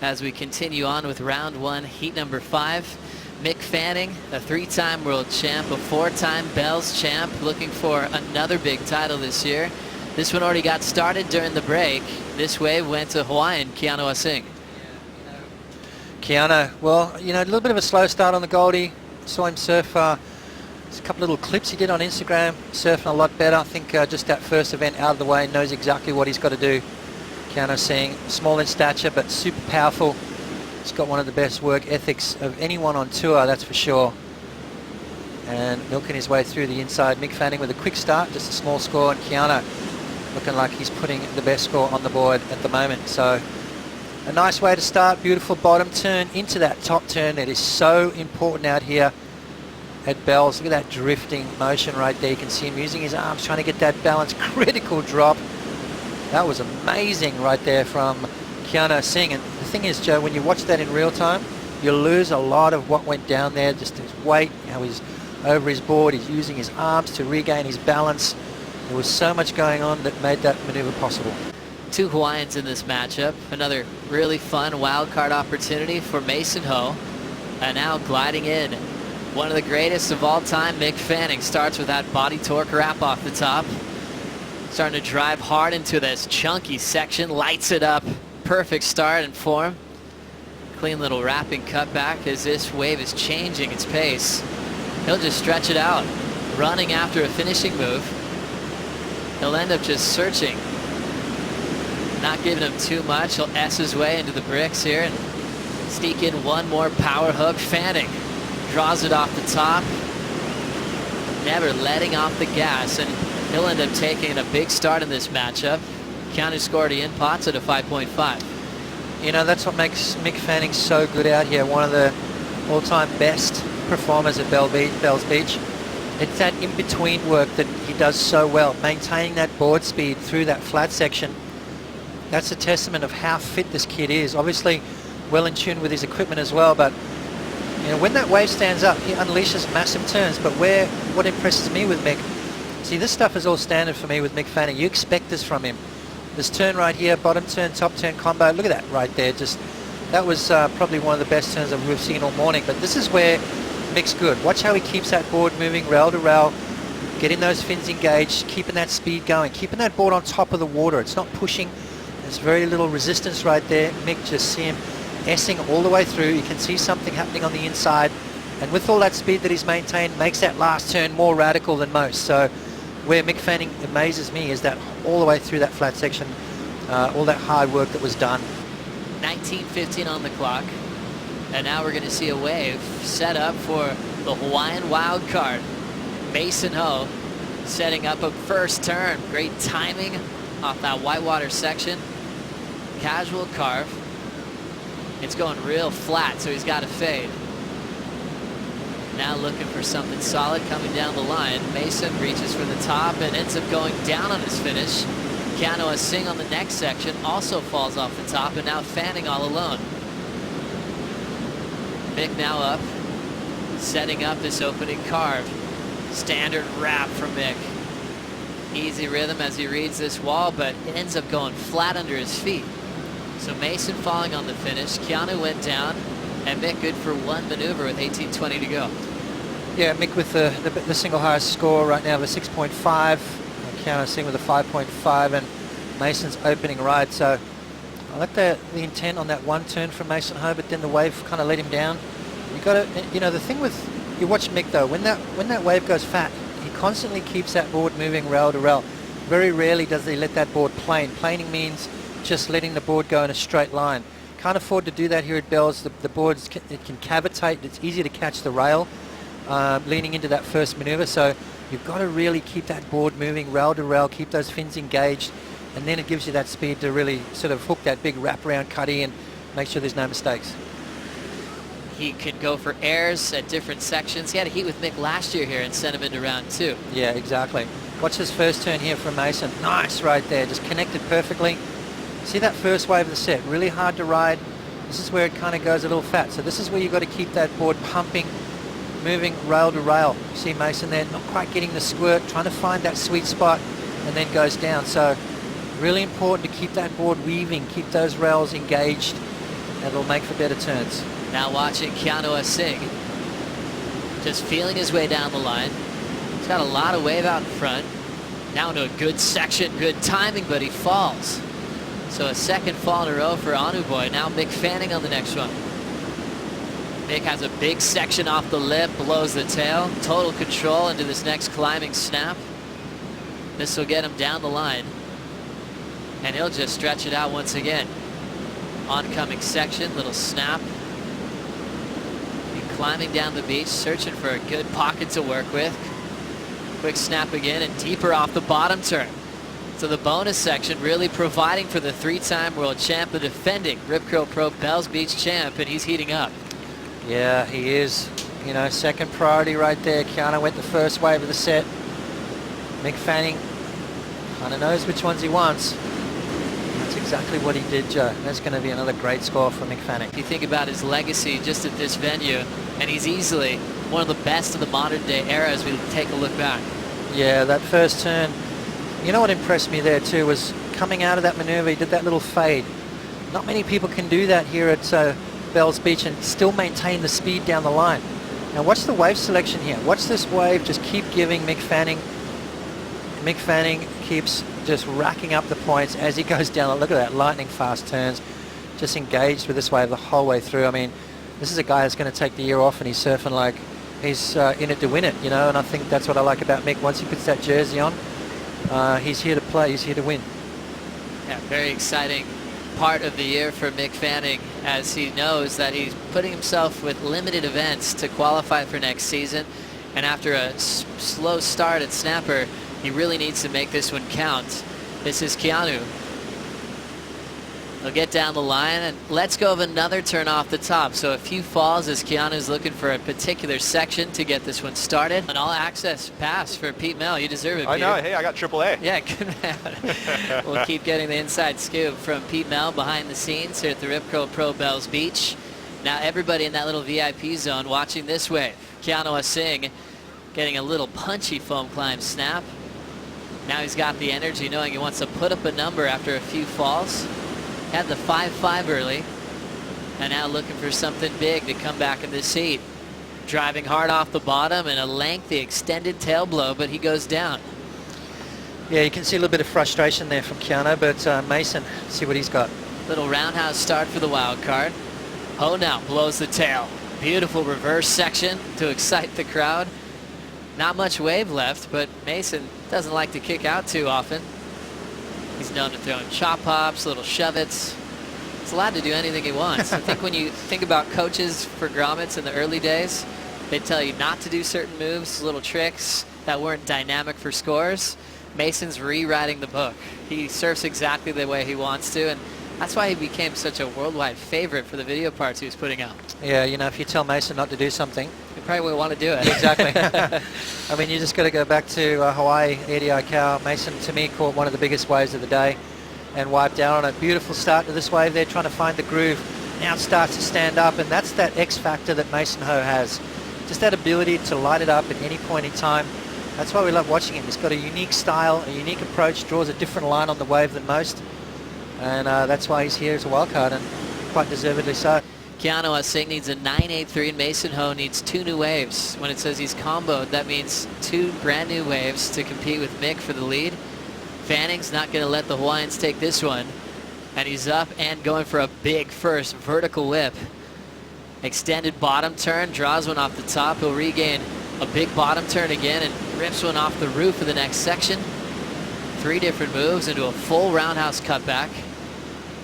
as we continue on with round one, heat number 5. Mick Fanning, a 3-time world champ, a 4-time Bells champ, looking for another big title this year. This one already got started during the break. This wave went to Hawaiian Keanu Asing. Keanu, well, a little bit of a slow start on the Goldie. Saw him surf, there's a couple of little clips he did on Instagram, surfing a lot better. I think just that first event out of the way, knows exactly what he's got to do. Keanu Asing, small in stature, but super powerful. He's got one of the best work ethics of anyone on tour, that's for sure. And milking his way through the inside. Mick Fanning with a quick start, just a small score, and Keanu looking like he's putting the best score on the board at the moment. So a nice way to start, beautiful bottom turn into that top turn that is so important out here at Bells. Look at that drifting motion right there. You can see him using his arms, trying to get that balance. Critical drop. That was amazing right there from Keanu Asing. And the thing is, Joe, when you watch that in real time, you lose a lot of what went down there, just his weight, how he's over his board, he's using his arms to regain his balance. There was so much going on that made that maneuver possible. 2 Hawaiians in this matchup. Another really fun wild card opportunity for Mason Ho. And now gliding in, one of the greatest of all time, Mick Fanning, starts with that body torque wrap off the top. Starting to drive hard into this chunky section, lights it up. Perfect start and form. Clean little wrapping cutback as this wave is changing its pace. He'll just stretch it out, running after a finishing move. He'll end up just searching, not giving him too much. He'll S his way into the bricks here and sneak in one more power hook. Fanning draws it off the top, never letting off the gas, and he'll end up taking a big start in this matchup. County scored in pots at a 5.5. That's what makes Mick Fanning so good out here. One of the all-time best performers at Bells Beach. It's that in-between work that he does so well, maintaining that board speed through that flat section. That's a testament of how fit this kid is. Obviously, well in tune with his equipment as well, but when that wave stands up, he unleashes massive turns. But what impresses me with Mick, see, this stuff is all standard for me with Mick Fanning. You expect this from him. This turn right here, bottom turn, top turn combo, look at that right there. That was probably one of the best turns that we've seen all morning. But this is where Mick's good. Watch how he keeps that board moving rail to rail, getting those fins engaged, keeping that speed going, keeping that board on top of the water. It's not pushing. There's very little resistance right there. Mick, just see him S-ing all the way through. You can see something happening on the inside. And with all that speed that he's maintained, makes that last turn more radical than most. So where Mick Fanning amazes me is that all the way through that flat section, all that hard work that was done. 19:15 on the clock. And now we're going to see a wave set up for the Hawaiian wild card. Mason Ho setting up a first turn. Great timing off that whitewater section. Casual carve. It's going real flat, so he's got to fade. Now looking for something solid coming down the line. Mason reaches for the top and ends up going down on his finish. Keanu Asing on the next section also falls off the top, and now Fanning all alone. Mick now up, setting up this opening carve. Standard wrap from Mick. Easy rhythm as he reads this wall, but it ends up going flat under his feet. So Mason falling on the finish. Keanu went down, and Mick good for one maneuver with 18:20 to go. Yeah, Mick with the single highest score right now of a 6.5. Keanu Asing with a 5.5, and Mason's opening ride. So I like the intent on that one turn from Mason Ho, but then the wave kind of let him down. You got to, the thing with, you watch Mick though, when that wave goes fat, he constantly keeps that board moving rail to rail. Very rarely does he let that board plane. Planing means just letting the board go in a straight line. Can't afford to do that here at Bells. The boards, it can cavitate. It's easy to catch the rail leaning into that first maneuver. So you've got to really keep that board moving rail to rail, keep those fins engaged, and then it gives you that speed to really sort of hook that big wraparound cutty and make sure there's no mistakes. He can go for airs at different sections. He had a heat with Mick last year here and sent him into round 2. Yeah, exactly. Watch his first turn here from Mason. Nice right there, just connected perfectly. See that first wave of the set, really hard to ride. This is where it kind of goes a little fat. So this is where you've got to keep that board pumping, moving rail to rail. See Mason there, not quite getting the squirt, trying to find that sweet spot, and then goes down. So really important to keep that board weaving, keep those rails engaged, It'll make for better turns. Now watching Keanu Asing, just feeling his way down the line. He's got a lot of wave out in front. Now into a good section, good timing, but he falls. So a second fall in a row for Anuboy. Now Mick Fanning on the next one. Mick has a big section off the lip, blows the tail. Total control into this next climbing snap. This will get him down the line. And he'll just stretch it out once again. Oncoming section, little snap. Climbing down the beach, searching for a good pocket to work with. Quick snap again and deeper off the bottom turn. So the bonus section really providing for the three-time world champ, the defending Rip Curl Pro Bells Beach champ, and he's heating up. Yeah, he is. You know, second priority right there. Keanu went the first wave of the set. Mick Fanning kind of knows which ones he wants. That's exactly what he did, Joe. That's going to be another great score for Mick Fanning. If you think about his legacy just at this venue, and he's easily one of the best of the modern day era as we take a look back. Yeah, that first turn. You know what impressed me there too was coming out of that maneuver, he did that little fade. Not many people can do that here at Bells Beach and still maintain the speed down the line. Now watch the wave selection here. Watch this wave just keep giving Mick Fanning. Mick Fanning keeps just racking up the points as he goes down. Look at that, lightning fast turns. Just engaged with this wave the whole way through. I mean, this is a guy that's going to take the year off and he's surfing like he's in it to win it, you know, and I think that's what I like about Mick. Once he puts that jersey on, he's here to play, he's here to win. Yeah, very exciting part of the year for Mick Fanning as he knows that he's putting himself with limited events to qualify for next season, and after a slow start at Snapper, he really needs to make this one count. This is Keanu. He'll get down the line and let's go of another turn off the top. So a few falls as Keanu's looking for a particular section to get this one started. An all-access pass for Pete Mel. You deserve it, Peter. I know. Hey, I got AAA. Yeah, good man. We'll keep getting the inside scoop from Pete Mel behind the scenes here at the Rip Curl Pro Bells Beach. Now everybody in that little VIP zone watching this wave. Keanu Asing getting a little punchy foam climb snap. Now he's got the energy knowing he wants to put up a number after a few falls. Had the 5-5 early, and now looking for something big to come back in this heat. Driving hard off the bottom and a lengthy extended tail blow, but he goes down. Yeah, you can see a little bit of frustration there from Keanu, but Mason, see what he's got. Little roundhouse start for the wild card. Ho now blows the tail. Beautiful reverse section to excite the crowd. Not much wave left, but Mason doesn't like to kick out too often. He's known to throw in chop hops, little shove-its. He's allowed to do anything he wants. I think when you think about coaches for grommets in the early days, they tell you not to do certain moves, little tricks that weren't dynamic for scores. Mason's rewriting the book. He surfs exactly the way he wants to, and that's why he became such a worldwide favorite for the video parts he was putting out. Yeah, you know, if you tell Mason not to do something, he probably wouldn't want to do it. Exactly. I mean, you just got to go back to Hawaii, EDI Cow. Mason, to me, caught one of the biggest waves of the day and wiped out on a beautiful start to this wave. They're trying to find the groove. Now it starts to stand up, and that's that X factor that Mason Ho has. Just that ability to light it up at any point in time. That's why we love watching him. He's got a unique style, a unique approach, draws a different line on the wave than most. And that's why he's here as a wild card, and quite deservedly so. Keanu Asing needs a 983 and Mason Ho needs 2 new waves. When it says he's comboed, that means 2 brand new waves to compete with Mick for the lead. Fanning's not going to let the Hawaiians take this one. And he's up and going for a big first vertical whip. Extended bottom turn, draws one off the top. He'll regain a big bottom turn again and rips one off the roof of the next section. 3 different moves into a full roundhouse cutback.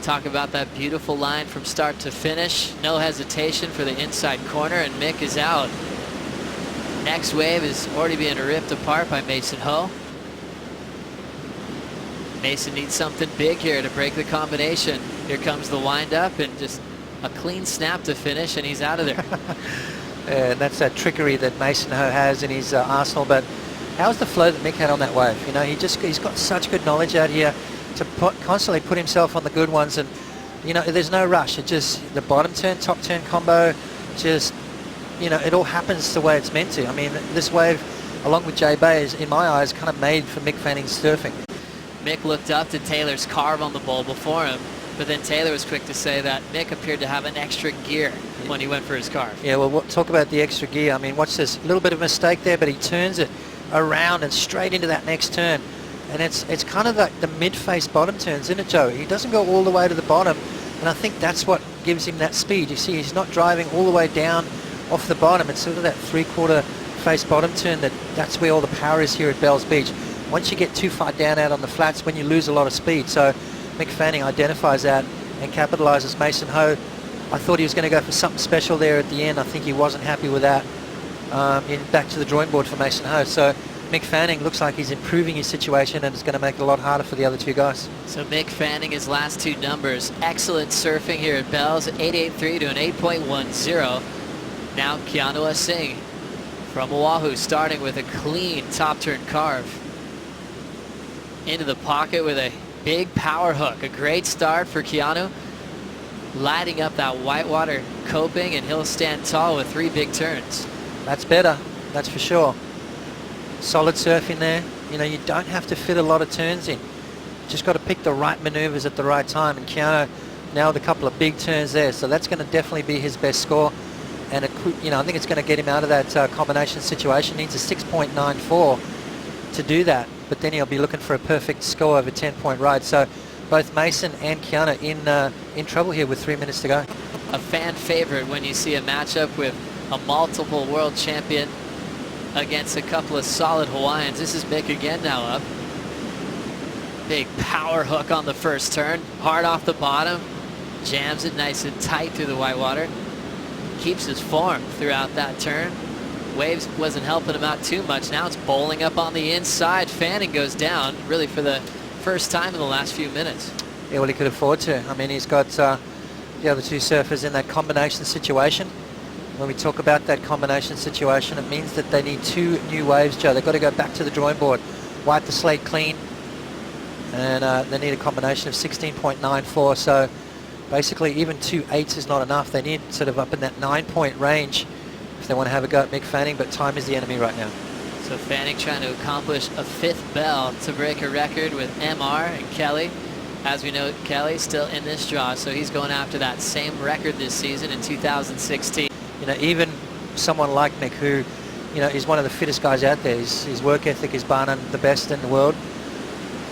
Talk about that beautiful line from start to finish. No hesitation for the inside corner, and Mick is out. Next wave is already being ripped apart by Mason Ho. Mason needs something big here to break the combination. Here comes the wind up and just a clean snap to finish, and he's out of there. And that's that trickery that Mason Ho has in his arsenal. But how's the flow that Mick had on that wave? You know, he's got such good knowledge out here to constantly put himself on the good ones, and you know, there's no rush. It just, the bottom turn, top turn combo, just, you know, it all happens the way it's meant to. I mean, this wave, along with J Bay, is in my eyes kind of made for Mick Fanning's surfing. Mick looked up to Taylor's carve on the bowl before him. But then Taylor was quick to say that Mick appeared to have an extra gear when he went for his carve. Yeah, well, talk about the extra gear. I mean, watch this. A little bit of a mistake there, but he turns it around and straight into that next turn. And it's kind of like the mid-face bottom turns, isn't it, Joe? He doesn't go all the way to the bottom, and I think that's what gives him that speed. You see, he's not driving all the way down off the bottom. It's sort of that three-quarter face bottom turn that's where all the power is here at Bells Beach. Once you get too far down out on the flats, when you lose a lot of speed. So Mick Fanning identifies that and capitalizes. Mason Ho, I thought he was going to go for something special there at the end. I think he wasn't happy with that. Back to the drawing board for Mason Ho. So Mick Fanning looks like he's improving his situation, and it's going to make it a lot harder for the other two guys. So Mick Fanning, his last two numbers, excellent surfing here at Bells, 8.83 to an 8.10. Now Keanu Asing from Oahu, starting with a clean top turn carve. Into the pocket with a big power hook. A great start for Keanu, lighting up that whitewater coping, and he'll stand tall with 3 big turns. That's better, that's for sure. Solid surf in there. You know, you don't have to fit a lot of turns in. Just got to pick the right maneuvers at the right time, and Keanu now with a couple of big turns there, so that's going to definitely be his best score. And it could, I think it's going to get him out of that combination situation. Needs a 6.94 to do that, but then he'll be looking for a perfect score over 10-point ride. So both Mason and Keanu in trouble here with 3 minutes to go. A fan favorite when you see a matchup with a multiple world champion against a couple of solid Hawaiians. This is Mick again now up. Big power hook on the first turn, hard off the bottom, jams it nice and tight through the whitewater. Keeps his form throughout that turn. Waves wasn't helping him out too much. Now it's bowling up on the inside. Fanning goes down, really for the first time in the last few minutes. Yeah, well, he could afford to. I mean, he's got the other two surfers in that combination situation. When we talk about that combination situation, it means that they need 2 new waves, Joe. They've got to go back to the drawing board, wipe the slate clean, and they need a combination of 16.94. So basically, even 2 8s is not enough. They need sort of up in that 9-point range if they want to have a go at Mick Fanning, but time is the enemy right now. So Fanning trying to accomplish a 5th bell to break a record with MR and Kelly. As we know, Kelly's still in this draw, so he's going after that same record this season in 2016. You know, even someone like Mick, who, is one of the fittest guys out there. His work ethic is bar none the best in the world.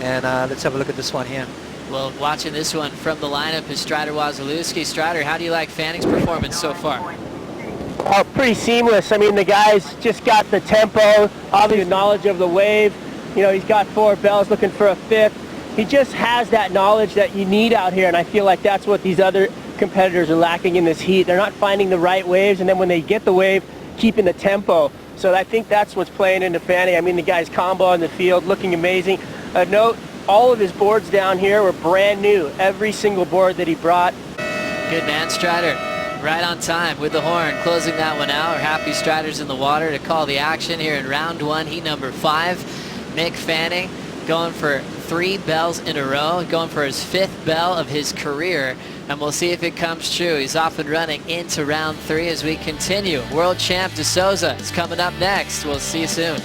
And let's have a look at this one here. Well, watching this one from the lineup is Strider Wazalewski. Strider, how do you like Fanning's performance so far? Oh, pretty seamless. I mean, the guy's just got the tempo, obviously knowledge of the wave. He's got 4 bells looking for a 5th. He just has that knowledge that you need out here, and I feel like that's what these other competitors are lacking in this heat. They're not finding the right waves, and then when they get the wave, keeping the tempo. So I think that's what's playing into Fanning. I mean, the guy's combo on the field, looking amazing. Note, all of his boards down here were brand new. Every single board that he brought. Good man, Strider. Right on time with the horn, closing that one out. We're happy Strider's in the water to call the action here in round 1, heat number 5. Mick Fanning going for 3 bells in a row, going for his 5th bell of his career, and we'll see if it comes true. He's off and running into round 3 as we continue. World champ De Souza is coming up next. We'll see you soon.